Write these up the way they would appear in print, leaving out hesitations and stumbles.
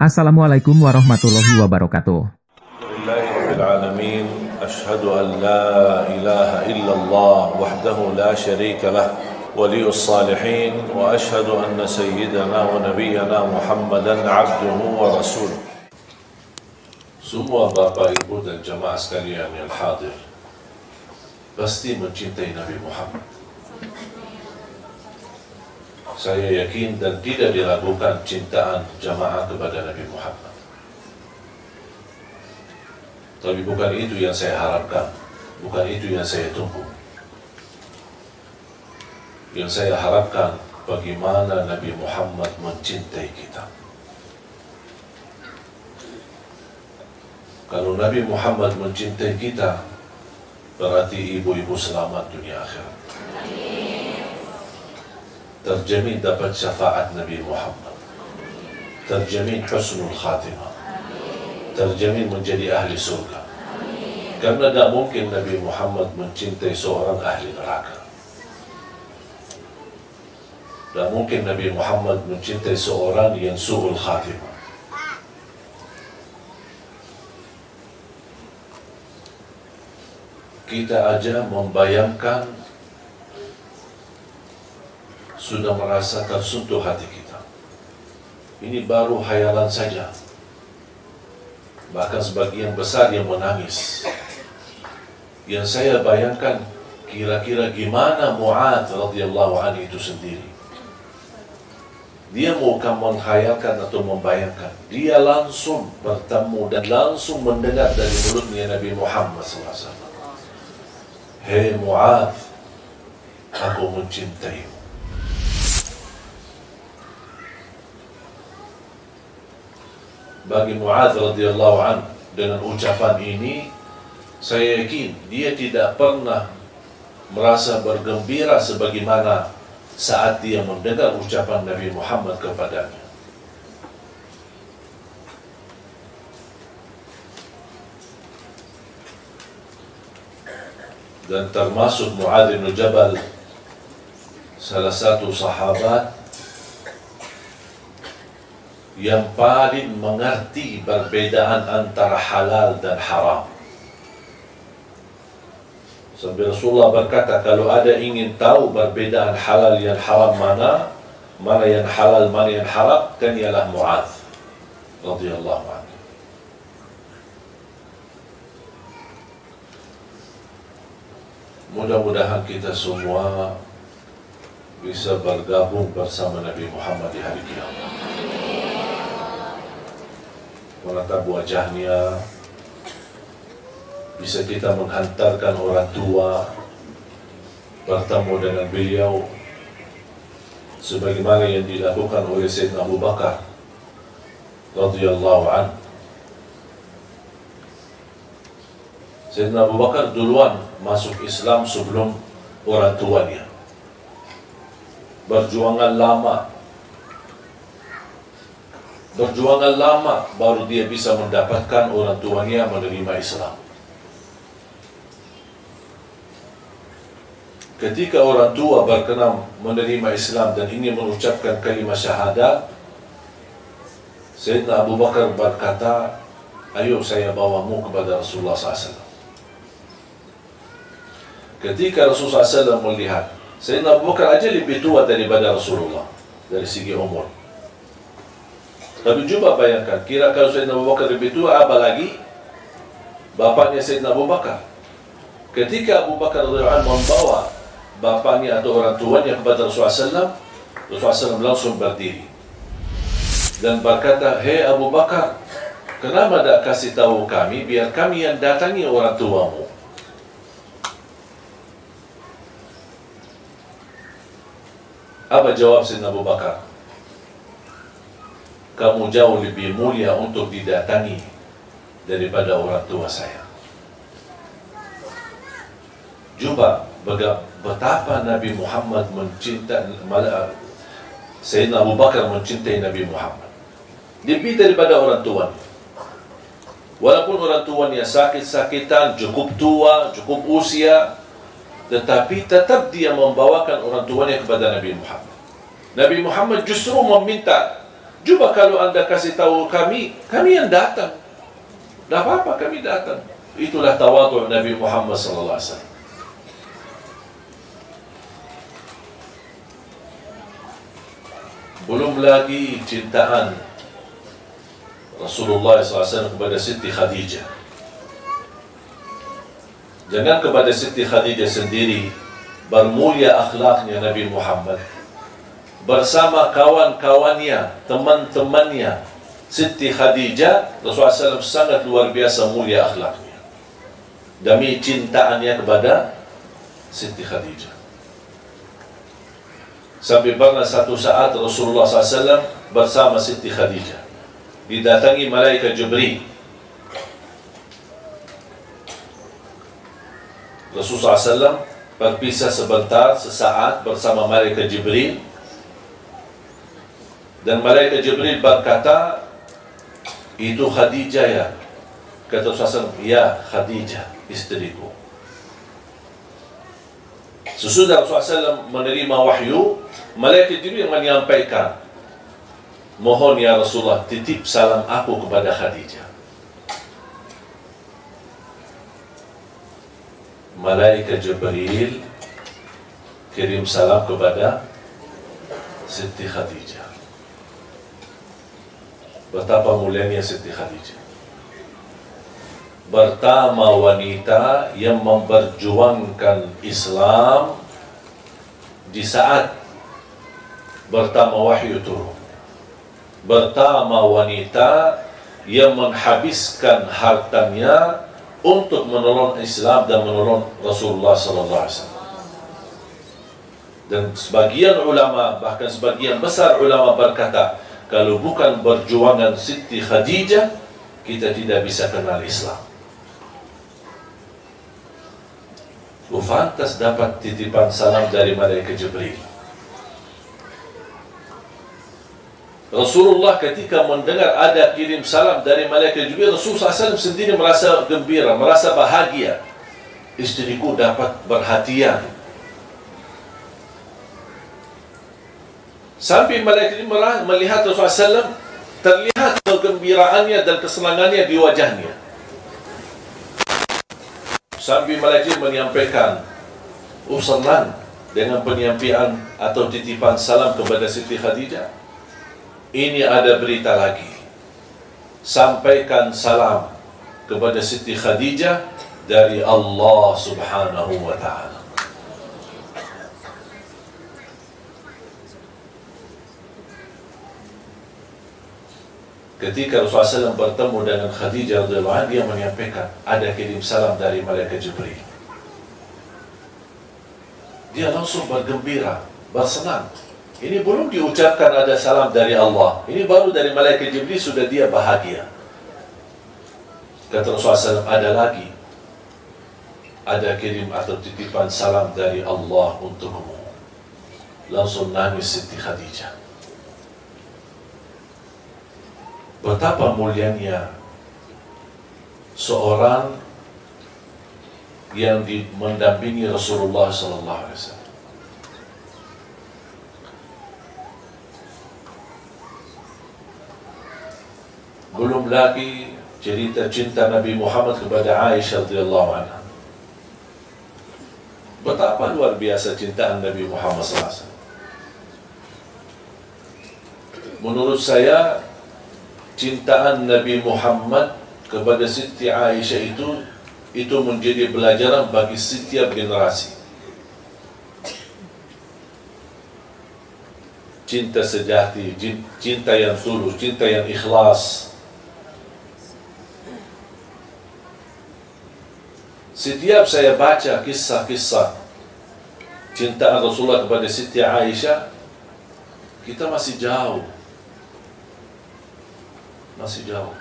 Assalamualaikum warahmatullahi wabarakatuh. Alhamdulillahirrahmanirrahim. Ashhadu an la ilaha illallah wahdahu la syarika lah waliyus salihin wa ashhadu anna sayyidana wa nabiyyana Muhammadan abduhu wa rasuluh. Semua Bapak, Ibu dan jamaah sekalian yang hadir pasti mencintai Nabi Muhammad. Saya yakin dan tidak diragukan cintaan jamaah kepada Nabi Muhammad. Tapi bukan itu yang saya harapkan, bukan itu yang saya tunggu. Yang saya harapkan bagaimana Nabi Muhammad mencintai kita. Kalau Nabi Muhammad mencintai kita, berarti ibu-ibu selamat dunia akhirat. Terjamin dapat syafaat Nabi Muhammad, terjamin husnul khatimah, terjamin menjadi ahli surga. Karena tidak mungkin Nabi Muhammad mencintai seorang ahli neraka. Tidak mungkin Nabi Muhammad mencintai seorang yang su'ul khatimah. Kita aja membayangkan sudah merasa tersentuh hati kita. Ini baru khayalan saja. Bahkan sebagian besar yang menangis. Yang saya bayangkan kira-kira gimana Mu'adz radhiyallahu anhu itu sendiri. Dia bukan menghayalkan atau membayangkan. Dia langsung bertemu dan langsung mendengar dari mulutnya Nabi Muhammad SAW. Hei Mu'adz, aku mencintaimu. Bagi Mu'adz radhiyallahu anhu, dengan ucapan ini saya yakin dia tidak pernah merasa bergembira sebagaimana saat dia mendengar ucapan Nabi Muhammad kepadanya. Dan termasuk Mu'adz bin Jabal, salah satu sahabat yang paling mengerti perbedaan antara halal dan haram. Sampai Rasulullah berkata, kalau ada ingin tahu perbedaan halal yang haram mana yang halal, mana yang haram, kan ialah Mu'adz radhiyallahu anhu. Mudah-mudahan kita semua bisa bergabung bersama Nabi Muhammad di hari kiamat. Menatap wajahnya, bisa kita menghantarkan orang tua bertemu dengan beliau sebagaimana yang dilakukan oleh Sayyidina Abu Bakar radhiyallahu anhu. Sayyidina Abu Bakar duluan masuk Islam sebelum orang tuanya. Berjuangan lama baru dia bisa mendapatkan orang tuanya menerima Islam. Ketika orang tua berkenan menerima Islam dan ingin mengucapkan kalimat syahadat, Sayyidina Abu Bakar berkata, ayo saya bawamu kepada Rasulullah SAW. Ketika Rasulullah SAW melihat Sayyidina Abu Bakar aja lebih tua daripada Rasulullah dari segi umur. Tapi coba bayangkan, kira kalau Sayyidina Abu Bakar lebih tua, apalagi bapaknya Sayyidina Abu Bakar. Ketika Abu Bakar radhiyallahu anhu membawa bapaknya atau orang tuanya kepada Rasulullah SAW, Rasulullah SAW langsung berdiri dan berkata, hei Abu Bakar, kenapa tak kasih tahu kami, biar kami yang datangi orang tuamu. Apa jawab Sayyidina Abu Bakar? Kamu jauh lebih mulia untuk didatangi daripada orang tua saya. Coba betapa Nabi Muhammad mencintai, Sayyidina Abu Bakar mencintai Nabi Muhammad lebih daripada orang tuanya. Walaupun orang tuanya sakit-sakitan, cukup tua, cukup usia, tetapi tetap dia membawakan orang tuanya kepada Nabi Muhammad. Nabi Muhammad justru meminta Cuba kalau anda kasih tahu kami yang datang. Dah apa-apa, kami datang. Itulah tawadhu Nabi Muhammad sallallahu alaihi wasallam. Belum lagi cintaan Rasulullah SAW kepada Siti Khadijah. Jangan kepada Siti Khadijah sendiri, bermulia akhlaknya Nabi Muhammad. Bersama kawan-kawannya, teman-temannya, Siti Khadijah, Rasulullah SAW sangat luar biasa mulia akhlaknya. Demi cintaannya kepada Siti Khadijah. Sampai pernah satu saat Rasulullah SAW bersama Siti Khadijah didatangi malaikat Jibril. Rasulullah SAW berpisah sebentar, sesaat bersama malaikat Jibril. Dan malaikat Jibril berkata, itu Khadijah ya. Kata Rasulullah SAW, ya Khadijah, istriku. Sesudah Rasulullah SAW menerima wahyu, malaikat Jibril menyampaikan, mohon ya Rasulullah, titip salam aku kepada Khadijah. Malaikat Jibril kirim salam kepada Siti Khadijah. Betapa mulianya Siti Khadijah. Pertama wanita yang memperjuangkan Islam di saat pertama wahyu turun. Pertama wanita yang menghabiskan hartanya untuk menolong Islam dan menolong Rasulullah SAW. Dan sebagian ulama, bahkan sebagian besar ulama berkata, kalau bukan perjuangan Siti Khadijah, kita tidak bisa kenal Islam. Fantas dapat titipan salam dari malaikat Jibril. Rasulullah ketika mendengar ada kirim salam dari malaikat Jibril, Rasulullah SAW sendiri merasa gembira, merasa bahagia. Istriku dapat perhatian. Sampai malaikat Jibril melihat Rasulullah SAW, terlihat kegembiraannya dan kesenangannya di wajahnya. Sambil malaikat menyampaikan, senang dengan penyampaian atau titipan salam kepada Siti Khadijah. Ini ada berita lagi. Sampaikan salam kepada Siti Khadijah dari Allah Subhanahu wa ta'ala. Ketika Rasulullah SAW bertemu dengan Khadijah radhiyallahu anha, dia menyampaikan ada kirim salam dari malaikat Jibril. Dia langsung bergembira, bersenang. Ini belum diucapkan ada salam dari Allah. Ini baru dari malaikat Jibril sudah dia bahagia. Kata Rasulullah SAW, ada lagi. Ada kirim atau titipan salam dari Allah untukmu. Langsung nangis Siti Khadijah. Betapa mulianya seorang yang mendampingi Rasulullah SAW. Belum lagi cerita cinta Nabi Muhammad kepada Aisyah radhiyallahu anha. Betapa luar biasa cintaan Nabi Muhammad SAW. Menurut saya, cintaan Nabi Muhammad kepada Siti Aisyah itu menjadi pelajaran bagi setiap generasi. Cinta sejati, cinta yang tulus, cinta yang ikhlas. Setiap saya baca kisah-kisah cintaan Rasulullah kepada Siti Aisyah, kita masih jauh. Masih jauh.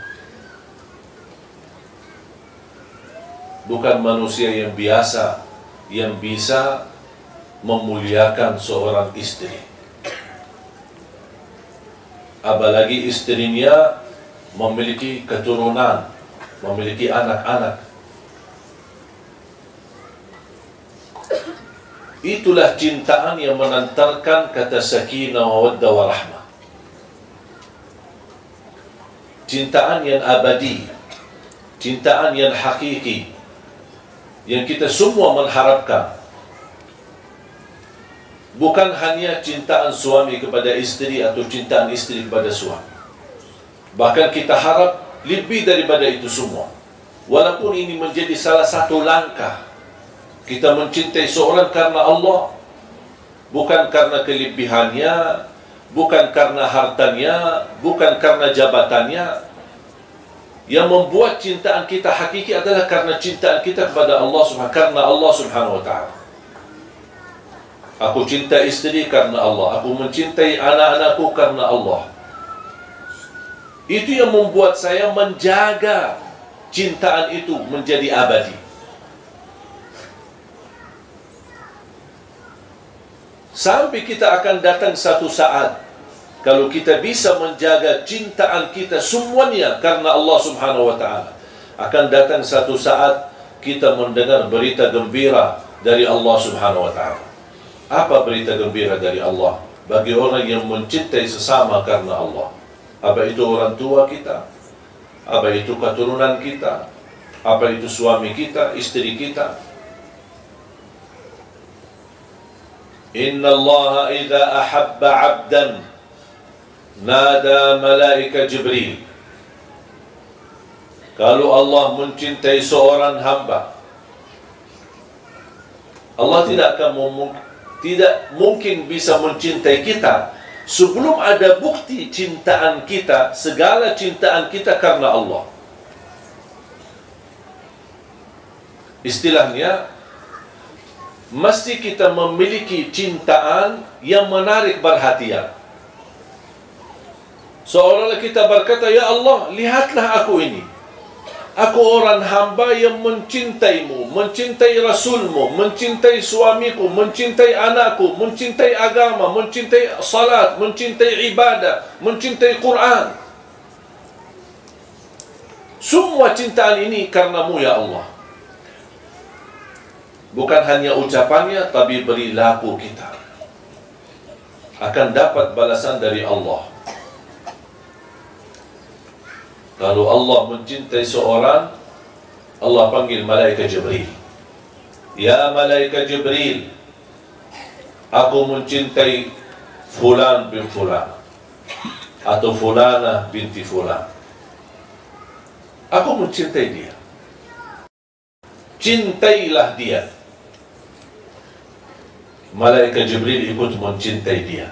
Bukan manusia yang biasa yang bisa memuliakan seorang istri. Apalagi istrinya memiliki keturunan, memiliki anak-anak. Itulah cintaan yang menantarkan kata sakinah, mawaddah, warahmah. cintaan yang abadi, cintaan yang hakiki, yang kita semua mengharapkan. Bukan hanya cintaan suami kepada isteri atau cintaan isteri kepada suami. Bahkan kita harap lebih daripada itu semua. Walaupun ini menjadi salah satu langkah kita mencintai seorang karena Allah, bukan karena kelebihannya, bukan karena hartanya, bukan karena jabatannya. Yang membuat cintaan kita hakiki adalah karena cintaan kita kepada Allah Subhanahu wa ta'ala. Aku cinta istri karena Allah, aku mencintai anak-anakku karena Allah. Itu yang membuat saya menjaga cintaan itu menjadi abadi. Sampai kita akan datang satu saat, kalau kita bisa menjaga cintaan kita semuanya karena Allah Subhanahu wa ta'ala, akan datang satu saat kita mendengar berita gembira dari Allah Subhanahu wa ta'ala. Apa berita gembira dari Allah bagi orang yang mencintai sesama karena Allah? Apa itu orang tua kita? Apa itu keturunan kita? Apa itu suami kita, istri kita? Inna Allah idza ahabba 'abdan nada malaika Jibril. Kalau Allah mencintai seorang hamba, Allah tidak mungkin bisa mencintai kita sebelum ada bukti cintaan kita, segala cintaan kita karena Allah. Istilahnya, mesti kita memiliki cintaan yang menarik perhatian. Seolah-olah kita berkata, ya Allah, lihatlah aku ini. Aku orang hamba yang mencintaimu, mencintai Rasulmu, mencintai suamiku, mencintai anakku, mencintai agama, mencintai salat, mencintai ibadah, mencintai Quran. Semua cintaan ini karenamu ya Allah. Bukan hanya ucapannya, tapi perilaku kita akan dapat balasan dari Allah. Kalau Allah mencintai seorang, Allah panggil malaikat Jibril. Ya malaikat Jibril, aku mencintai fulan bin fulan, atau fulana binti fulan. Aku mencintai dia. Cintailah dia. Malaikat Jibril ikut mencintai dia.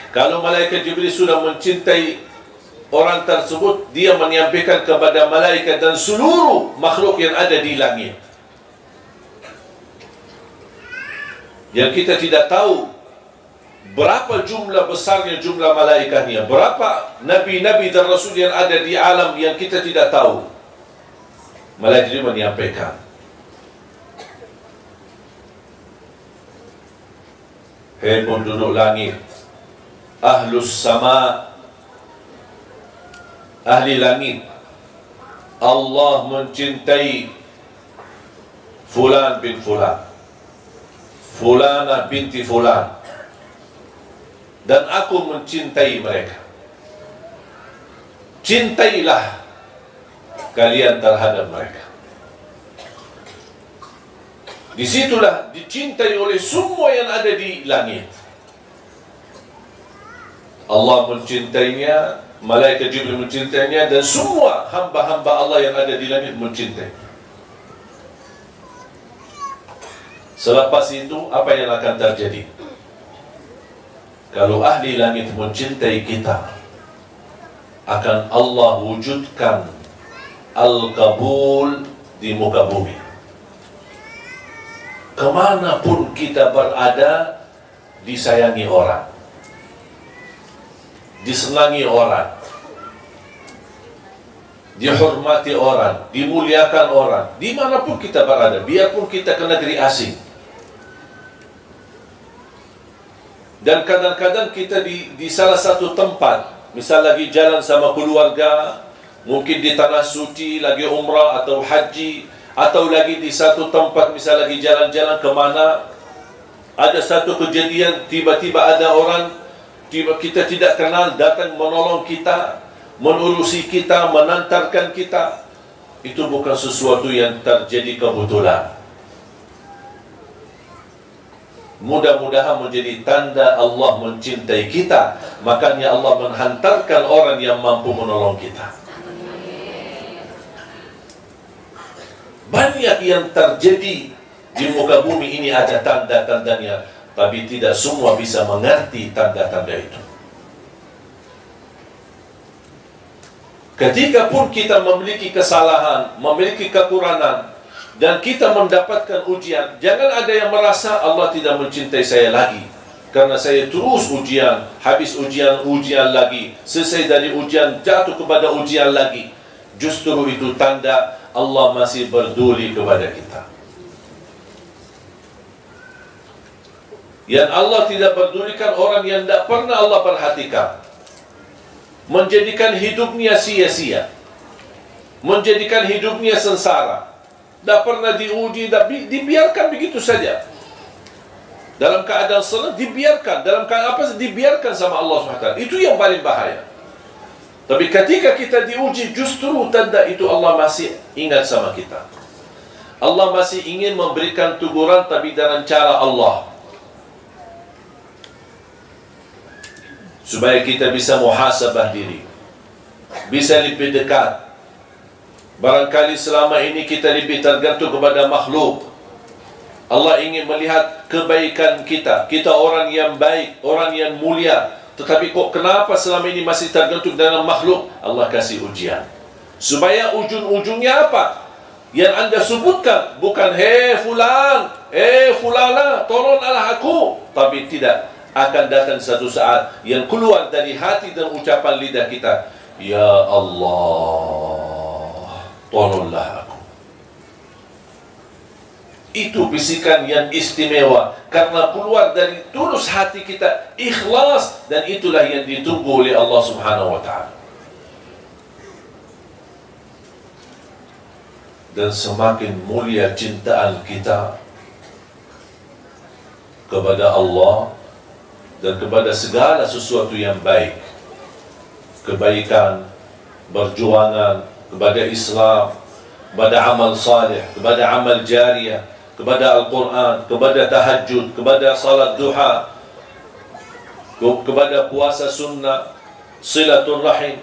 Kalau malaikat Jibril sudah mencintai orang tersebut, dia menyampaikan kepada malaikat dan seluruh makhluk yang ada di langit. Yang kita tidak tahu berapa jumlah besarnya jumlah malaikatnya, berapa nabi-nabi dan rasul yang ada di alam yang kita tidak tahu. Malaikat ini menyampaikan, hei penduduk langit, ahlus sama, ahli langit, Allah mencintai fulan bin fulan, fulana binti fulan, dan aku mencintai mereka. Cintailah kalian terhadap mereka. Disitulah dicintai oleh semua yang ada di langit. Allah mencintainya, malaikat Jibril mencintainya, dan semua hamba-hamba Allah yang ada di langit mencintai. Selepas itu, apa yang akan terjadi? Kalau ahli langit mencintai kita, akan Allah wujudkan al-qabul di muka bumi. Kemanapun kita berada, disayangi orang, disenangi orang, dihormati orang, dimuliakan orang, dimanapun kita berada, biarpun kita ke negeri asing. Dan kadang-kadang kita di salah satu tempat, misal lagi jalan sama keluarga, mungkin di tanah suci, lagi umrah atau haji, atau lagi di satu tempat, misal lagi jalan-jalan kemana, ada satu kejadian, tiba-tiba ada orang kita tidak kenal datang menolong kita, menurusi kita, menantarkan kita. Itu bukan sesuatu yang terjadi kebetulan. Mudah-mudahan menjadi tanda Allah mencintai kita. Makanya Allah menghantarkan orang yang mampu menolong kita. Banyak yang terjadi di muka bumi ini, ada tanda-tandanya, tapi tidak semua bisa mengerti tanda-tanda itu. Ketika pun kita memiliki kesalahan, memiliki kekurangan, dan kita mendapatkan ujian, jangan ada yang merasa Allah tidak mencintai saya lagi karena saya terus ujian, habis ujian, ujian lagi, selesai dari ujian, jatuh kepada ujian lagi. Justru itu tanda Allah masih peduli kepada kita. Yang Allah tidak pedulikan orang yang tidak pernah Allah perhatikan, menjadikan hidupnya sia-sia, menjadikan hidupnya sengsara, tidak pernah diuji, dibiarkan begitu saja. Dalam keadaan senang dibiarkan, dalam keadaan apa dibiarkan sama Allah SWT. Itu yang paling bahaya. Tapi ketika kita diuji, justru tanda itu Allah masih ingat sama kita. Allah masih ingin memberikan teguran, tapi dengan cara Allah, supaya kita bisa muhasabah diri, bisa lebih dekat. Barangkali selama ini kita lebih tergantung kepada makhluk. Allah ingin melihat kebaikan kita. Kita orang yang baik, orang yang mulia. Tetapi kok kenapa selama ini masih tergantung dalam makhluk? Allah kasih ujian. Supaya ujung-ujungnya apa? Yang anda sebutkan bukan hei fulan, hei fulana, tolonglah aku. Tapi tidak, akan datang satu saat yang keluar dari hati dan ucapan lidah kita, ya Allah, tolonglah aku. Itu bisikan yang istimewa karena keluar dari tulus hati kita, ikhlas, dan itulah yang ditunggu oleh Allah Subhanahu wa ta'ala. Dan semakin mulia cintaan kita kepada Allah dan kepada segala sesuatu yang baik, kebaikan, perjuangan kepada Islam, kepada amal saleh, kepada amal jariyah, kepada Al-Quran, kepada tahajud, kepada salat duha, kepada puasa sunnah, silatul rahim.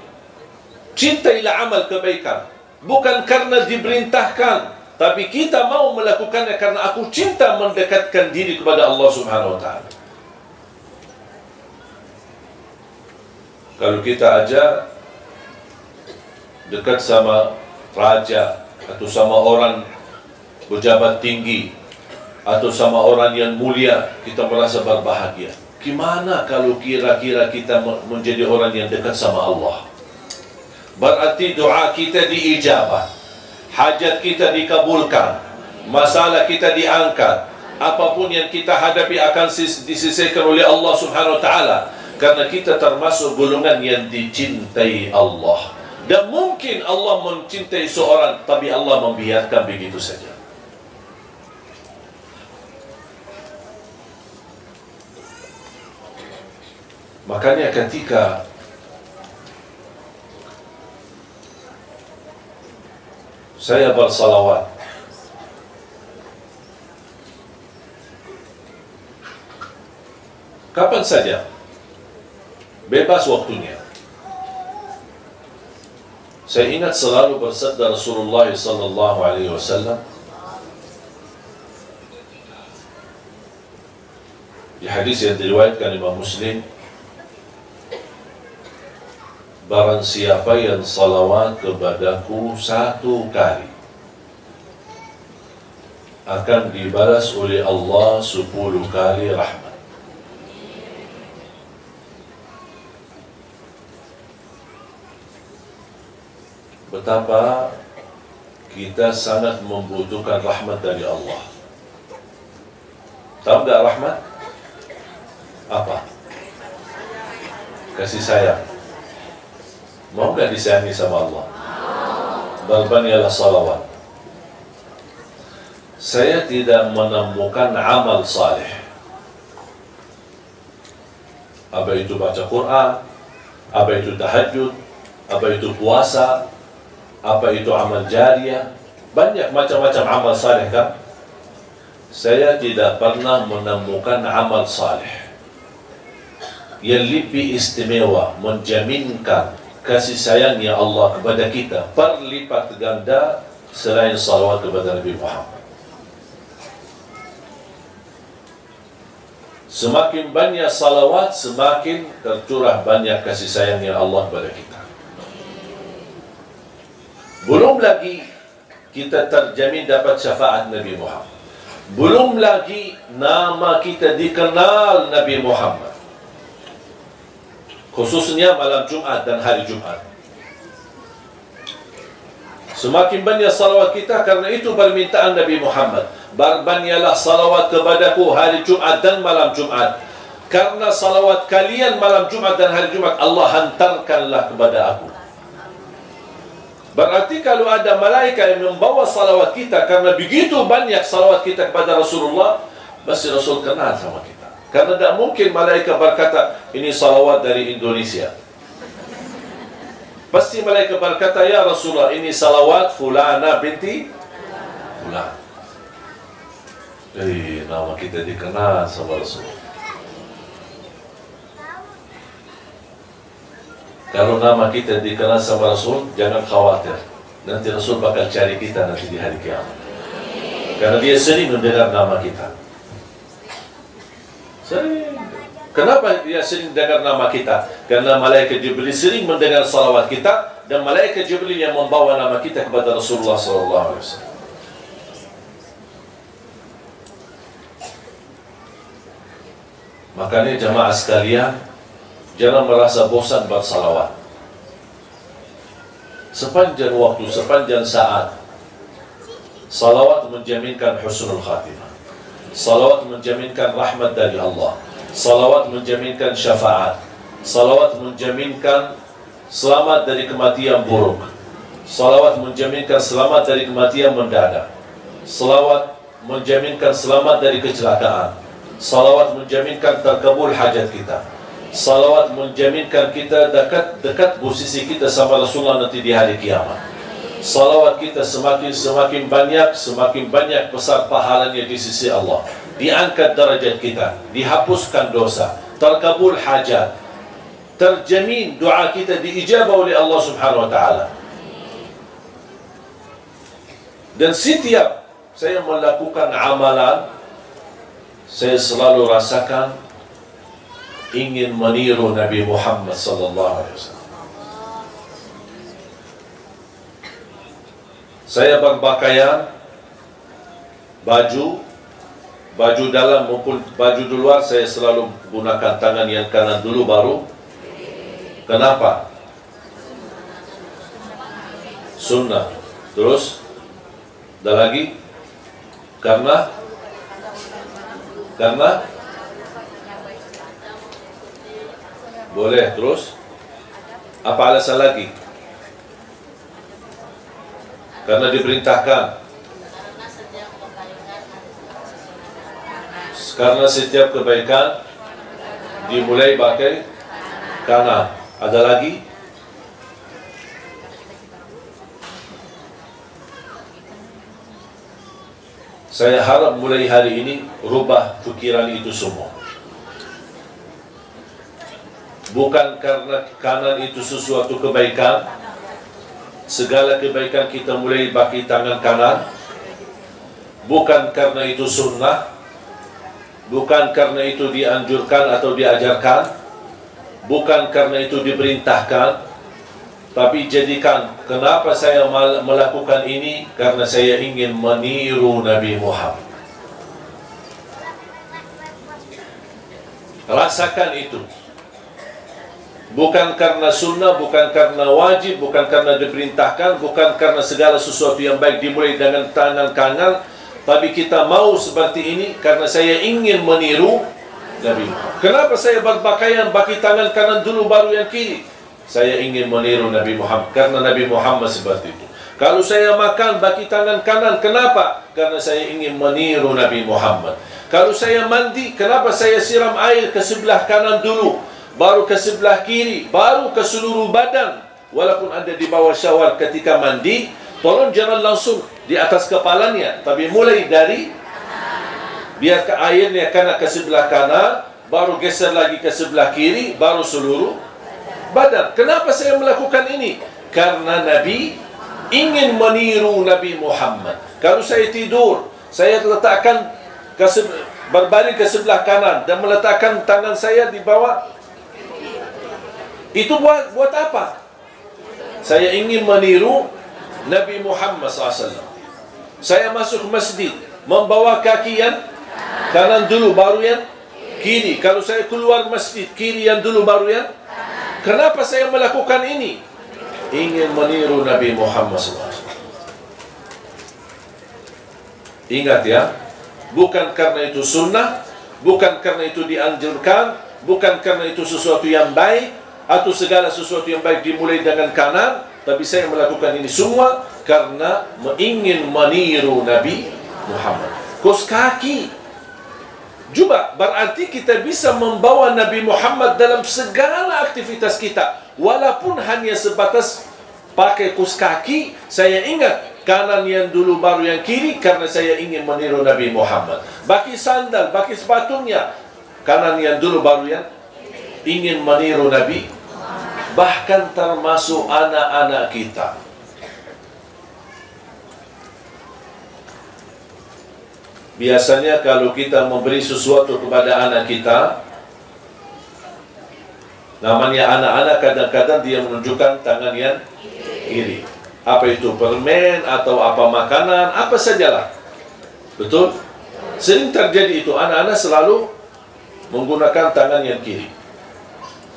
Cintailah amal kebaikan, bukan karena diperintahkan, tapi kita mau melakukannya karena aku cinta mendekatkan diri kepada Allah Subhanahu wa ta'ala. Kalau kita aja dekat sama raja, atau sama orang pejabat tinggi, atau sama orang yang mulia, kita merasa berbahagia. Gimana kalau kira-kira kita menjadi orang yang dekat sama Allah? Berarti doa kita diijabah, hajat kita dikabulkan, masalah kita diangkat, apapun yang kita hadapi akan diselesaikan oleh Allah Subhanahu wa ta'ala, karena kita termasuk golongan yang dicintai Allah. Dan mungkin Allah mencintai seorang, tapi Allah membiarkan begitu saja. Makanya ketika saya bersalawat, kapan saja, bebas waktunya. Saya ingat selalu bersabda Rasulullah sallallahu alaihi wasallam di hadis yang diriwayatkan Imam Muslim, barang siapa yang salawat kepadaku 1 kali, akan dibalas oleh Allah 10 kali rahmat. Betapa kita sangat membutuhkan rahmat dari Allah. Tahu tak rahmat? Apa? Kasih sayang. Mau gak disayangi sama Allah? Balbanialah salawat. Saya tidak menemukan amal saleh, apa itu baca Quran, apa itu tahajud, apa itu puasa, apa itu amal jariah, banyak macam-macam amal saleh kan. Saya tidak pernah menemukan amal saleh yang lebih istimewa menjaminkan kasih sayangnya Allah kepada kita berlipat ganda selain salawat kepada Nabi Muhammad. Semakin banyak salawat, semakin tercurah banyak kasih sayangnya Allah kepada kita. Belum lagi kita terjamin dapat syafaat Nabi Muhammad. Belum lagi nama kita dikenal Nabi Muhammad, khususnya malam Jumat dan hari Jumat. Semakin banyak salawat kita, karena itu permintaan Nabi Muhammad, berbanyalah salawat kepadaku hari Jumat dan malam Jumat, karena salawat kalian malam Jumat dan hari Jumat Allah hantarkanlah kepada aku. Berarti kalau ada malaikat yang membawa salawat kita, karena begitu banyak salawat kita kepada Rasulullah, pasti Rasul kenal sama kita. Karena tidak mungkin malaikat berkata, ini salawat dari Indonesia. Pasti malaikat berkata, ya Rasulullah, ini salawat fulana binti fulan. Jadi nama kita dikenal sama Rasul. Kalau nama kita dikenal sama Rasul, jangan khawatir. Nanti Rasul bakal cari kita nanti di hari kiamat. Karena dia sering mendengar nama kita. Sering. Kenapa dia sering dengar nama kita? Karena malaikat Jibril sering mendengar salawat kita, dan malaikat Jibril yang membawa nama kita kepada Rasulullah SAW. Makanya jamaah sekalian, jangan merasa bosan bersalawat. Sepanjang waktu, sepanjang saat, salawat menjaminkan husnul khatimah. Salawat menjaminkan rahmat dari Allah. Salawat menjaminkan syafaat. Salawat menjaminkan selamat dari kematian buruk. Salawat menjaminkan selamat dari kematian mendadak. Salawat menjaminkan selamat dari kecelakaan. Salawat menjaminkan terkabul hajat kita. Salawat menjaminkan kita dekat posisi kita sama Rasulullah nanti di hari kiamat. Salawat kita semakin banyak besar pahalanya di sisi Allah. Diangkat derajat kita, dihapuskan dosa, terkabul hajat, terjamin doa kita diijabah oleh Allah Subhanahu wa taala. Dan setiap saya melakukan amalan, saya selalu rasakan ingin meniru Nabi Muhammad sallallahu alaihi wasallam. Saya berpakaian baju dalam maupun baju di luar, saya selalu gunakan tangan yang kanan dulu baru. Kenapa? Sunnah. Terus ada lagi? Karena boleh. Terus apa alasan lagi? Karena diperintahkan. Karena setiap kebaikan dimulai pakai kanan. Ada lagi? Saya harap mulai hari ini rubah pikiran itu semua. Bukan karena kanan itu sesuatu kebaikan. Segala kebaikan kita mulai pakai tangan kanan. Bukan karena itu sunnah. Bukan karena itu dianjurkan atau diajarkan. Bukan karena itu diperintahkan. Tapi jadikan, kenapa saya melakukan ini? Karena saya ingin meniru Nabi Muhammad. Rasakan itu. Bukan karena sunnah, bukan karena wajib, bukan karena diperintahkan, bukan karena segala sesuatu yang baik dimulai dengan tangan kanan. Tapi kita mau seperti ini karena saya ingin meniru Nabi Muhammad. Kenapa saya berpakaian pakai tangan kanan dulu baru yang kiri? Saya ingin meniru Nabi Muhammad karena Nabi Muhammad seperti itu. Kalau saya makan pakai tangan kanan, kenapa? Karena saya ingin meniru Nabi Muhammad. Kalau saya mandi, kenapa saya siram air ke sebelah kanan dulu, baru ke sebelah kiri, baru ke seluruh badan? walaupun anda di bawah syawar ketika mandi, tolong jangan langsung di atas kepalanya, tapi mulai dari biar airnya kena ke sebelah kanan, baru geser lagi ke sebelah kiri, baru seluruh badan. Kenapa saya melakukan ini? Karena Nabi ingin meniru Nabi Muhammad. Kalau saya tidur, saya letakkan berbaring ke sebelah kanan dan meletakkan tangan saya di bawah. Itu buat apa? Saya ingin meniru Nabi Muhammad SAW. Saya masuk masjid, membawa kaki yang kanan dulu, baru yang kiri. Kalau saya keluar masjid, kiri yang dulu, baru yang. Kenapa saya melakukan ini? Ingin meniru Nabi Muhammad SAW. Ingat ya, bukan karena itu sunnah, bukan karena itu dianjurkan, bukan karena itu sesuatu yang baik, atau segala sesuatu yang baik dimulai dengan kanan, tapi saya melakukan ini semua karena ingin meniru Nabi Muhammad. Kos kaki juga berarti kita bisa membawa Nabi Muhammad dalam segala aktivitas kita, walaupun hanya sebatas pakai kos kaki. Saya ingat kanan yang dulu baru yang kiri, karena saya ingin meniru Nabi Muhammad. Bagi sandal, bagi sepatunya, kanan yang dulu baru yang ingin meniru Nabi. Bahkan termasuk anak-anak kita. Biasanya kalau kita memberi sesuatu kepada anak kita, namanya anak-anak, kadang-kadang dia menunjukkan tangan yang kiri. Apa itu, permen atau apa makanan, apa sajalah. Betul? Sering terjadi itu, anak-anak selalu menggunakan tangan yang kiri.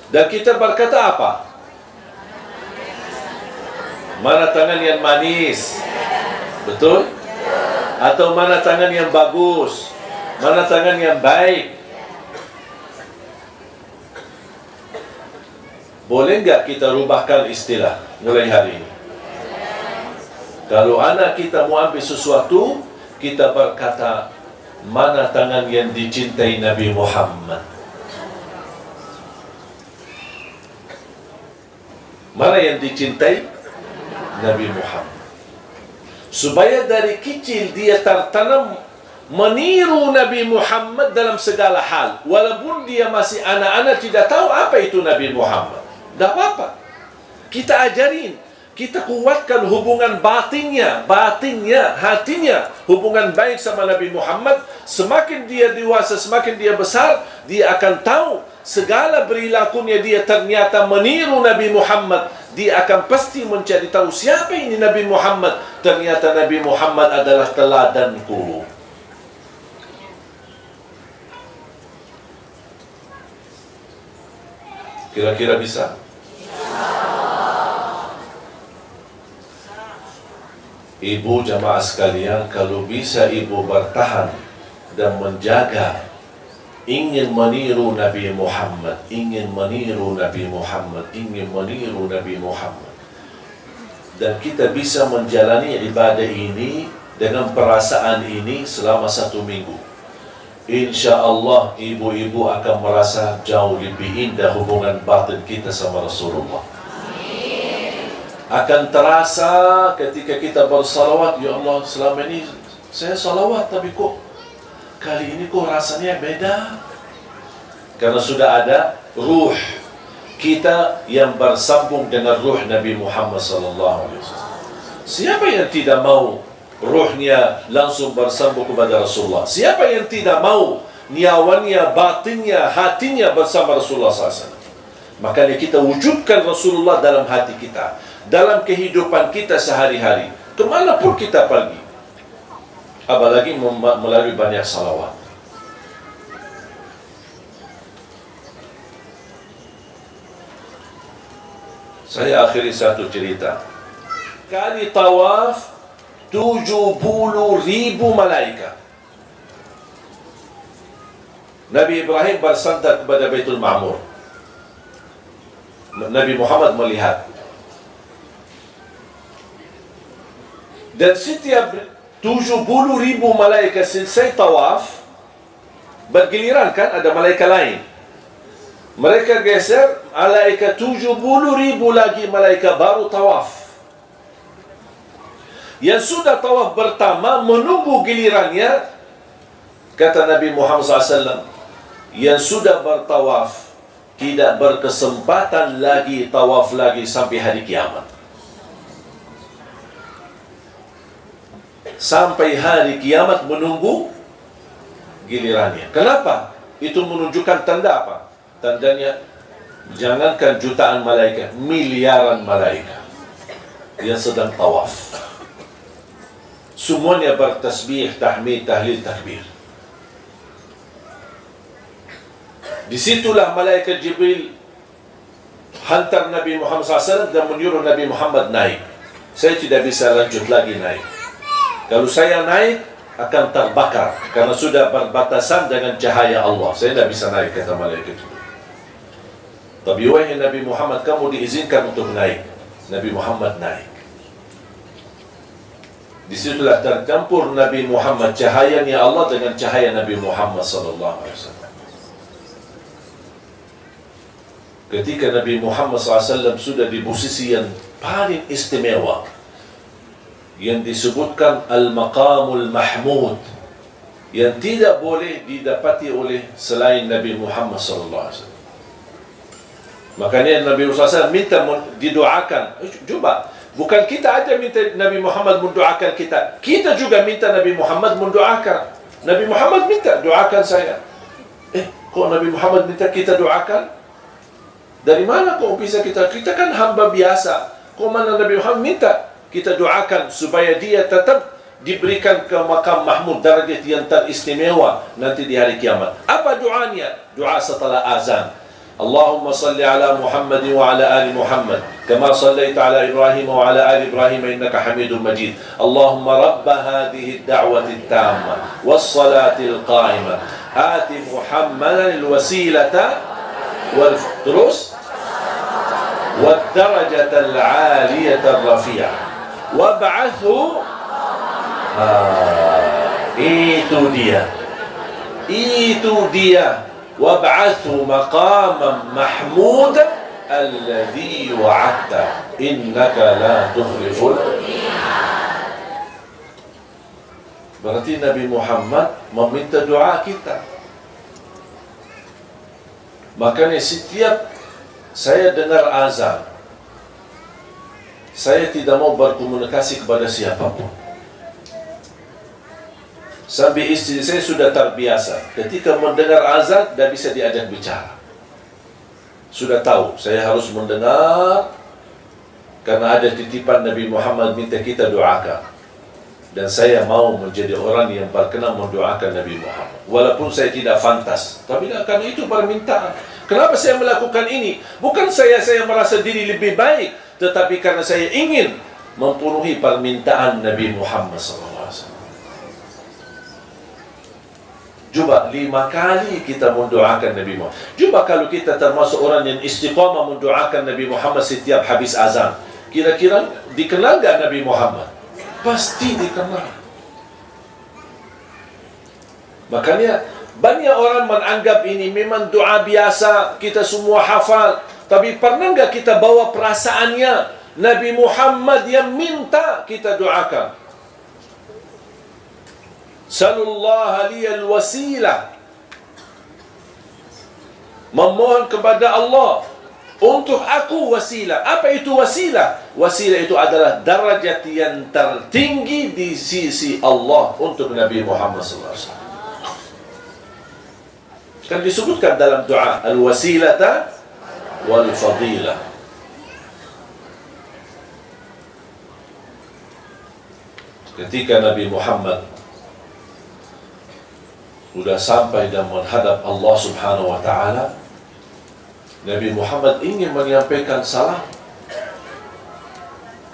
Dan kita berkata apa? Mana tangan yang manis? Betul? Atau mana tangan yang bagus? Mana tangan yang baik? Boleh nggak kita rubahkan istilah mulai hari ini? Kalau anak kita mau ambil sesuatu, kita berkata, mana tangan yang dicintai Nabi Muhammad? Mana yang dicintai Nabi Muhammad? Supaya dari kecil dia tertanam meniru Nabi Muhammad dalam segala hal. Walaupun dia masih anak-anak tidak tahu apa itu Nabi Muhammad, tidak apa-apa. Kita ajarin, kita kuatkan hubungan batinnya, hatinya, hubungan baik sama Nabi Muhammad. Semakin dia dewasa, semakin dia besar, dia akan tahu segala perilakunya dia ternyata meniru Nabi Muhammad. Dia akan pasti mencari tahu siapa ini Nabi Muhammad. Ternyata Nabi Muhammad adalah teladanku. Kira-kira bisa? Ibu jamaah sekalian, kalau bisa ibu bertahan dan menjaga, ingin meniru Nabi Muhammad, ingin meniru Nabi Muhammad, ingin meniru Nabi Muhammad, dan kita bisa menjalani ibadah ini dengan perasaan ini selama 1 minggu, insya Allah ibu-ibu akan merasa jauh lebih indah hubungan batin kita sama Rasulullah. Akan terasa ketika kita bersalawat, ya Allah, selama ini saya salawat, tapi kok kali ini kok rasanya beda. Karena sudah ada ruh kita yang bersambung dengan ruh Nabi Muhammad SAW. Siapa yang tidak mau ruhnya langsung bersambung kepada Rasulullah? Siapa yang tidak mau nyawanya, batinnya, hatinya bersama Rasulullah SAW? Makanya kita wujudkan Rasulullah dalam hati kita, dalam kehidupan kita sehari-hari, kemanapun kita pergi. Apalagi melalui banyak salawat. Saya akhiri satu cerita. Kali tawaf 70.000 malaikat. Nabi Ibrahim bersandar kepada Baitul Ma'mur. Nabi Muhammad melihat. Dan setiap 70.000 malaikat selesai tawaf, bergiliran kan, ada malaikat lain. Mereka geser, malaikat 70.000 lagi malaikat baru tawaf. Yang sudah tawaf pertama menunggu gilirannya, kata Nabi Muhammad SAW, yang sudah bertawaf tidak berkesempatan lagi tawaf lagi sampai hari kiamat. Sampai hari kiamat menunggu gilirannya. Kenapa? Itu menunjukkan tanda apa? Tandanya, jangankan jutaan malaikat, miliaran malaikat yang sedang tawaf. Semuanya bertasbih, tahmid, tahlil, takbir. Disitulah malaikat Jibril hantar Nabi Muhammad SAW dan menyuruh Nabi Muhammad naik. Saya tidak bisa lanjut lagi naik. Kalau saya naik akan terbakar karena sudah berbatasan dengan cahaya Allah. Saya tidak bisa naik, kata malaikat itu. Tapi wahai Nabi Muhammad, kamu diizinkan untuk naik. Nabi Muhammad naik. Disitulah tercampur Nabi Muhammad, cahayanya Allah dengan cahaya Nabi Muhammad SAW. Ketika Nabi Muhammad SAW sudah di posisi yang paling istimewa, yang disebutkan Al-Maqamul Mahmud, yang tidak boleh didapati oleh selain Nabi Muhammad SAW. Makanya Nabi Muhammad SAW minta didoakan. Coba, bukan kita aja minta Nabi Muhammad mendoakan kita, kita juga minta Nabi Muhammad mendoakan. Nabi Muhammad minta, doakan saya. Kok Nabi Muhammad minta kita doakan? Dari mana kok bisa kita? Kita kan hamba biasa. Kok mana Nabi Muhammad minta kita doakan supaya dia tetap diberikan ke makam mahmud, darajat yang teristimewa nanti di hari kiamat. Apa doanya? Doa setelah azan. Allahumma salli ala Muhammad wa ala ali Muhammad kama sallaita ala Ibrahim wa ala ali Ibrahim innaka Hamidum Majid. Allahumma rabba hadhihi ad-da'wati at-tamma was-salati al-qa'imah ati Muhammadan al-wasilata والفطرس والدرجة العالية الرفيعة وابعثه itu dia وابعثه مقاما محمودا الذي وعدته إنك لا تخلف الميعاد. Berarti Nabi Muhammad meminta doa kita. Makanya setiap saya dengar azan, saya tidak mau berkomunikasi kepada siapapun. Sampai istri saya sudah terbiasa, ketika mendengar azan tidak bisa diajak bicara. Sudah tahu, saya harus mendengar karena ada titipan Nabi Muhammad minta kita doakan. Dan saya mau menjadi orang yang berkenan mendoakan Nabi Muhammad. Walaupun saya tidak fantas, tapi karena itu permintaan. Kenapa saya melakukan ini? Bukan saya merasa diri lebih baik, tetapi karena saya ingin memenuhi permintaan Nabi Muhammad SAW. Coba 5 kali kita mendoakan Nabi Muhammad. Coba kalau kita termasuk orang yang istiqamah mendoakan Nabi Muhammad setiap habis azan, kira-kira dikenal gak Nabi Muhammad? Pasti dikenal. Makanya banyak orang menganggap ini memang doa biasa, kita semua hafal. Tapi pernah nggak kita bawa perasaannya Nabi Muhammad yang minta kita doakan? Sallallahu liyal wasilah, memohon kepada Allah untuk aku wasilah. Apa itu wasilah? Wasilah itu adalah darajat yang tertinggi di sisi Allah untuk Nabi Muhammad SAW. Kan disebutkan dalam doa al-wasilata wal-fadilah. Ketika Nabi Muhammad sudah sampai dan menghadap Allah Subhanahu wa ta'ala, Nabi Muhammad ingin menyampaikan salam.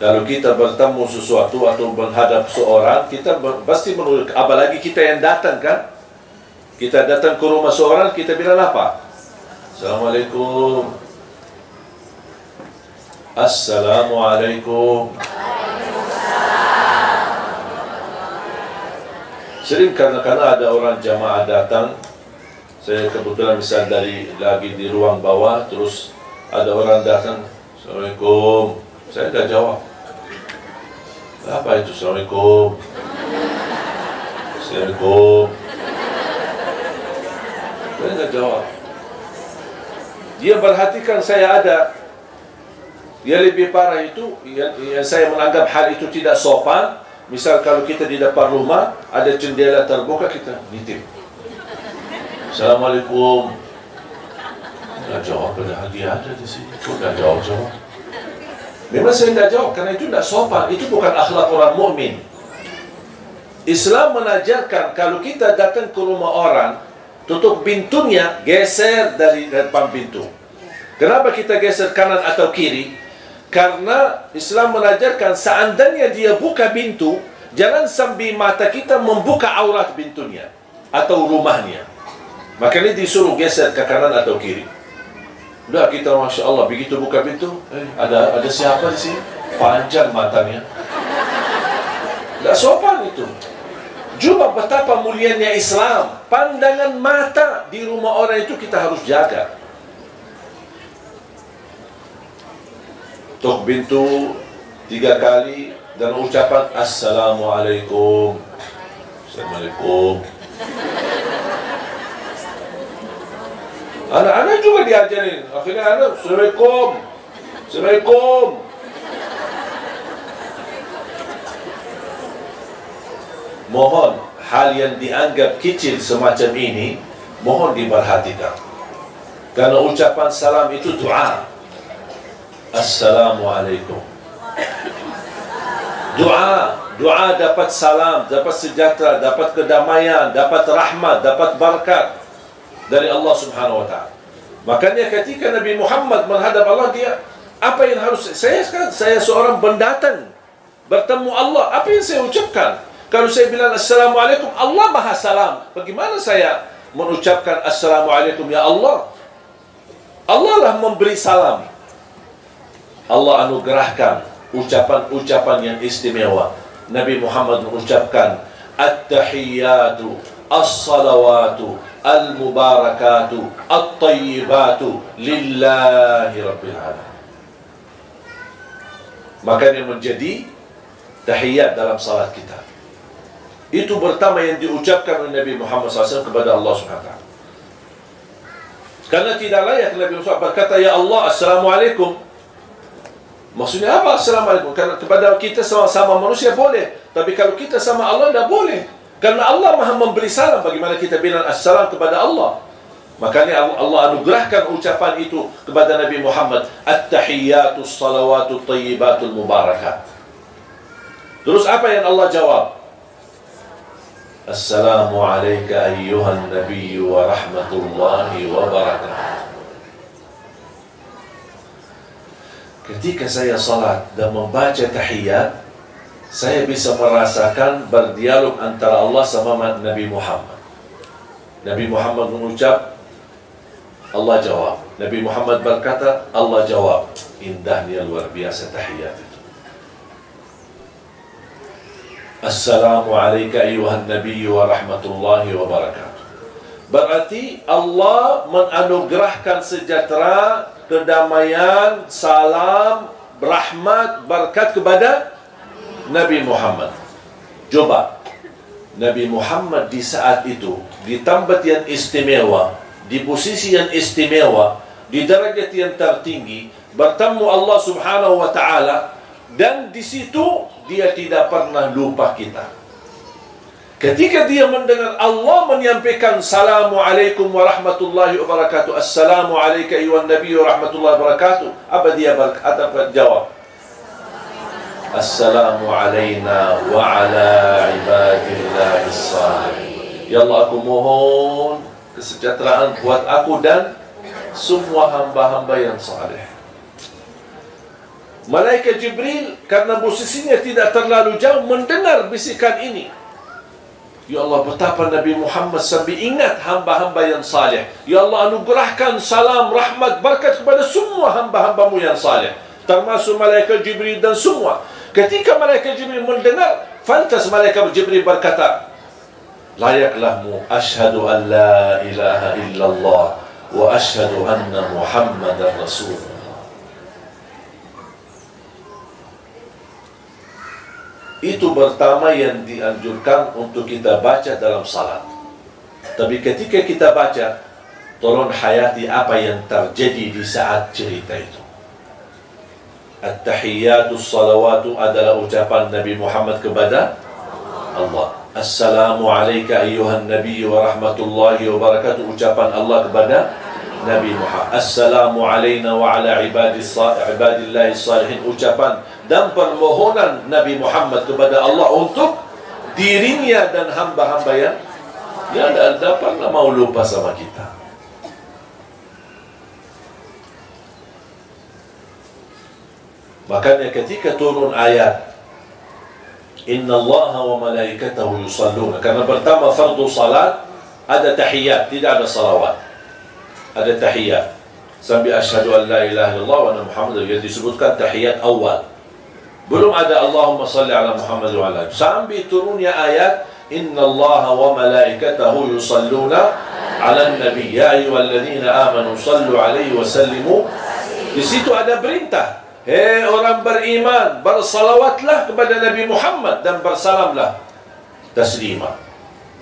Kalau kita bertemu sesuatu atau menghadap seorang, kita pasti menurut, apalagi kita yang datang kan. Kita datang ke rumah seorang, kita bilang apa? Assalamualaikum. Assalamualaikum. Sering kadang-kadang ada orang jamaah datang, Saya kebetulan misal lagi di ruang bawah, terus ada orang datang, Assalamualaikum. Saya dah jawab. Apa itu Assalamualaikum? Assalamualaikum. Saya dah jawab. Dia perhatikan saya ada. Yang lebih parah itu, yang saya menganggap hal itu tidak sopan. Misal kalau kita di depan rumah, ada jendela terbuka, kita nitip. Assalamualaikum. Dah jawab, padahal dia ada di sini. Kok dah jawab? Memang saya tidak jawab, karena itu tidak sopan. Itu bukan akhlak orang mukmin. Islam menajarkan kalau kita datang ke rumah orang, tutup pintunya, geser dari depan pintu. Kenapa kita geser kanan atau kiri? Karena Islam menajarkan seandainya dia buka pintu, jangan sambil mata kita membuka aurat pintunya atau rumahnya. Makanya disuruh geser ke kanan atau kiri. Udah kita Masya Allah begitu buka pintu, ada siapa di sini? Panjang matanya. Tidak sopan itu. Juga betapa mulianya Islam. Pandangan mata di rumah orang itu kita harus jaga. Tok pintu 3 kali dan ucapan Assalamualaikum. Assalamualaikum. Anak-anak juga diajarin. Akhirnya anak Assalamualaikum. Assalamualaikum. Mohon hal yang dianggap kecil semacam ini mohon diperhatikan. Karena ucapan salam itu doa. Assalamualaikum. Doa dapat salam, dapat sejahtera, dapat kedamaian, dapat rahmat, dapat berkat dari Allah Subhanahu wa taala. Makanya ketika Nabi Muhammad menghadap Allah, dia apa yang harus saya seorang pendatang bertemu Allah, apa yang saya ucapkan? Kalau saya bilang Assalamualaikum, Allah Maha Salam. Bagaimana saya mengucapkan Assalamualaikum ya Allah? Allah lah memberi salam. Allah anugerahkan ucapan-ucapan yang istimewa. Nabi Muhammad mengucapkan At-tahiyyatu, As-salawatu, Al-mubarakatu, At-tayyibatu Lillahi Rabbil Alamin. Makanya menjadi tahiyat dalam salat kita. Itu pertama yang diucapkan oleh Nabi Muhammad SAW kepada Allah SWT. Karena tidak layak Nabi Muhammad berkata Ya Allah, Assalamualaikum. Maksudnya apa Assalamualaikum? Karena kepada kita sama manusia boleh, tapi kalau kita sama Allah tidak boleh. Karena Allah Maha memberi salam. Bagaimana kita bilang assalam kepada Allah? Makanya Allah anugerahkan ucapan itu kepada Nabi Muhammad. At-tahiyyatu, salawatu, tayyibatul mubarakat. Terus apa yang Allah jawab? Assalamu alayka ayyuhan nabiyyu wa rahmatullahi wa barakatuh. Ketika saya salat dan membaca tahiyat, saya bisa merasakan berdialog antara Allah sama Nabi Muhammad. Nabi Muhammad mengucap, Allah jawab. Nabi Muhammad berkata, Allah jawab. Indahnya luar biasa tahiyat itu. Assalamu alayka ayyuhan nabiyyu wa rahmatullahi wa barakatuh. Berarti Allah menganugerahkan sejahtera, kedamaian, salam, rahmat, berkat kepada Nabi Muhammad. Coba Nabi Muhammad di saat itu, di tempat yang istimewa, di posisi yang istimewa, di derajat yang tertinggi, bertemu Allah Subhanahu wa taala, dan di situ dia tidak pernah lupa kita. Ketika dia mendengar Allah menyampaikan Assalamualaikum warahmatullahi wabarakatuh, Assalamu alayka ayyuhan nabiyyu warahmatullahi wabarakatuh, apa dia jawab? Assalamu alayna wa ala ibadillahis salihin. Ya Allah, aku mohon kesejahteraan buat aku dan semua hamba-hamba yang saleh. Malaikat Jibril karena posisinya tidak terlalu jauh mendengar bisikan ini. Ya Allah, betapa Nabi Muhammad sambil ingat hamba-hamba yang saleh. Ya Allah, anugerahkan salam, rahmat, berkat kepada semua hamba-hambamu yang saleh, termasuk malaikat Jibril dan semua. Ketika malaikat Jibril mendengar, fantas malaikat Jibril berkata, layaklah mu asyhadu an la ilaha illallah wa asyhadu anna Muhammadar Rasulullah. Itu pertama yang dianjurkan untuk kita baca dalam salat. Tapi ketika kita baca, tolong hayati apa yang terjadi di saat cerita itu. At-tahiyatus salawatu adalah ucapan Nabi Muhammad kepada Allah. Assalamu alayka ayyuhan nabiy wa rahmatullahi wa barakatuh, ucapan Allah kepada Nabi Muhammad. Assalamu alayna wa ala ibadillahi salihin, ucapan dan permohonan Nabi Muhammad kepada Allah untuk dirinya dan hamba-hamba yang tak pernah mau lupa sama kita. Makanya ketika turun ayat Inna Allaha wa malaikatahu yusalluna, karena pertama fardu salat ada tahiyat, tidak ada salawat. Ada tahiyat sampai asyhadu an la ilaha illallah wa anna Muhammadar, yang disebutkan tahiyat awal. Belum ada Allahumma salli ala Muhammad wa ala. Sampai turunnya ayat Inna Allaha wa malaikatahu yusalluna ala nabi ya ayyuhalladzina amanu sallu alaihi wa sallimu. Di situ ada perintah, hei orang beriman, bersalawatlah kepada Nabi Muhammad dan bersalamlah taslima.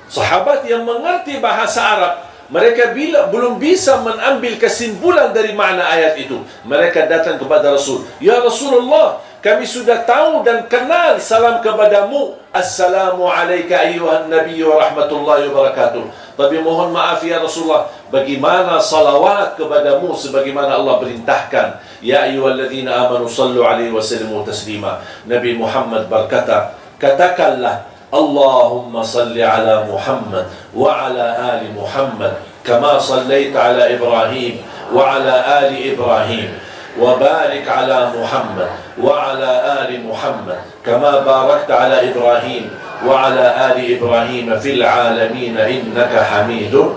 Sahabat yang mengerti bahasa Arab, mereka belum bisa mengambil kesimpulan dari makna ayat itu. Mereka datang kepada Rasul, ya Rasulullah, kami sudah tahu dan kenal salam kepadamu, assalamu alayka ayyuhan nabiy wa rahmatullahi wa barakatuh. Tapi mohon maaf ya Rasulullah, bagaimana salawat kepadamu sebagaimana Allah perintahkan, ya ayyuhalladzina amanu sallu alaihi wa sallimu taslima. Nabi Muhammad berkata, katakanlah Allahumma salli ala Muhammad wa ala ali Muhammad kama sallaita ala Ibrahim wa ala ali Ibrahim wa barik ala Muhammad wa ala ali Muhammad kama barakta ala Ibrahim wa ala ali Ibrahim fil alamin innaka Hamidun.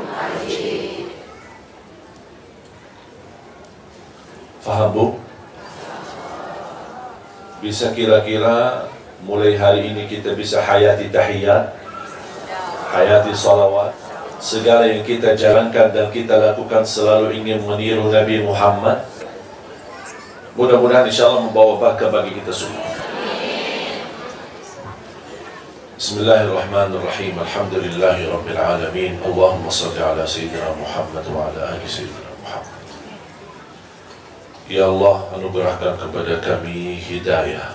Faham bu? Bisa kira-kira mulai hari ini kita bisa hayati tahiyat, hayati salawat. Segala yang kita jalankan dan kita lakukan selalu ingin meniru Nabi Muhammad. Mudah-mudahan insyaAllah membawa barakah bagi kita semua. Bismillahirrahmanirrahim. Alhamdulillahi Rabbil Alamin. Allahumma salli ala Sayyidina Muhammad wa ala ali Sayyidina Muhammad. Ya Allah, anugerahkan kepada kami hidayah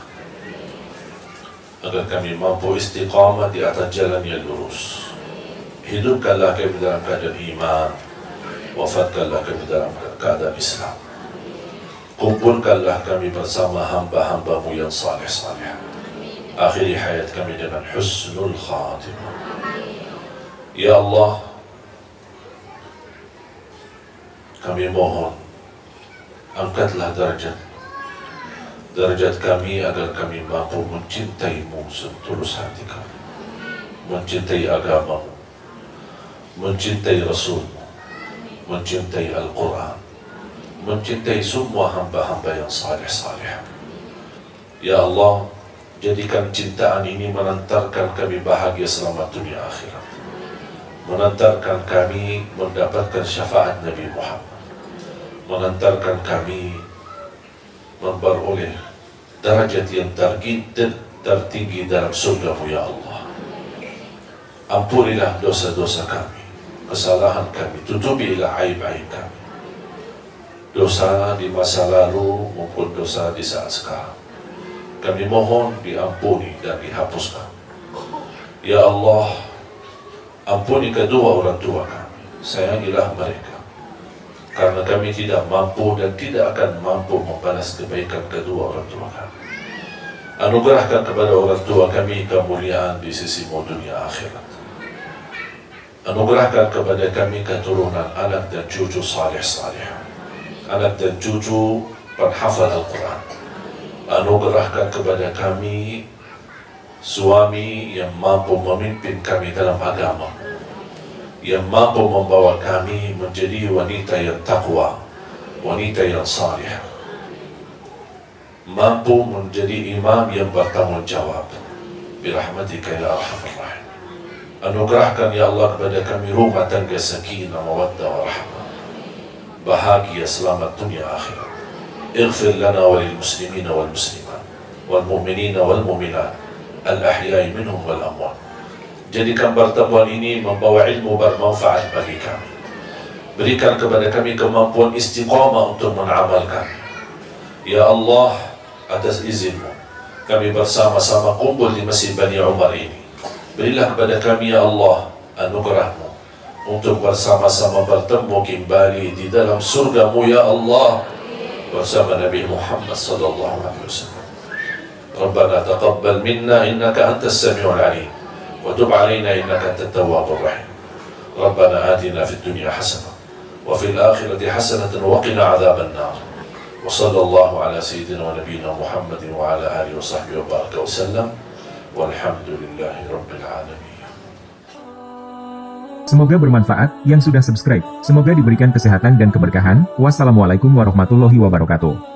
agar kami mampu istiqamah di atas jalan yang lurus. Hidupkanlah kami dalam keadaan iman, wafatkanlah kami dalam keadaan Islam. Kumpulkanlah kami bersama hamba-hambamu yang saleh-saleh. Akhiri hayat kami dengan husnul khatimah. Ya Allah, kami mohon angkatlah derajat kami agar kami mampu mencintaimu setulus hati kami, mencintai agamamu, mencintai Rasulmu, mencintai Al-Quran, mencintai semua hamba-hamba yang saleh-saleh. Ya Allah, jadikan cintaan ini mengantarkan kami bahagia selamat dunia akhirat, mengantarkan kami mendapatkan syafaat Nabi Muhammad, mengantarkan kami memperoleh derajat yang tertinggi dalam surga-Mu ya Allah. Ampunilah dosa-dosa kami, kesalahan kami, tutupilah aib-aib kami, dosa di masa lalu maupun dosa di saat sekarang. Kami mohon diampuni dan dihapuskan. Ya Allah, ampuni kedua orang tua kami, sayangilah mereka, karena kami tidak mampu dan tidak akan mampu membalas kebaikan kedua orang tua kami. Anugerahkan kepada orang tua kami kemuliaan di sisimu dunia akhirat. Anugerahkan kepada kami keturunan anak dan cucu saleh-saleh, anak dan cucu penghafal Al-Quran. Anugerahkan kepada kami suami yang mampu memimpin kami dalam agama, yang mampu membawa kami menjadi wanita yang takwa, wanita yang salih, mampu menjadi imam yang bertanggung jawab. Birahmatika ya arhamar rahim. Anugerahkan ya Allah kepada kami rumah tangga sakinah, mawaddah, warahmah, bahagia selamat dunia akhirat. Ighfir lana walil muslimina wal muslimat wal mu'minina wal mu'minat al ahya'i minhum wal amwat. Jadikan pertemuan ini membawa ilmu bermanfaat bagi kami. Berikan kepada kami kemampuan istiqamah untuk mengamalkan. Ya Allah, atas izinmu kami bersama-sama kumpul di Masjid Bani Umar ini. Berilah kepada kami ya Allah anugerahmu untuk bersama-sama bertemu kembali di dalam surgamu ya Allah bersama Nabi Muhammad sallallahu alaihi wasallam. Rabbana taqabbal minna innaka antas samiul alim wa tub alaina innaka antat tawwabur rahim. Rabbana atina fid dunya hasanah wa fil akhirati hasanah wa qina adzaban nar. Wa sallallahu ala sayyidina wa nabiyyina Muhammadin wa ala alihi wa sahbihi wa baraka wa sallam. Walhamdulillahi rabbil alamin. Semoga bermanfaat yang sudah subscribe. Semoga diberikan kesehatan dan keberkahan. Wassalamualaikum warahmatullahi wabarakatuh.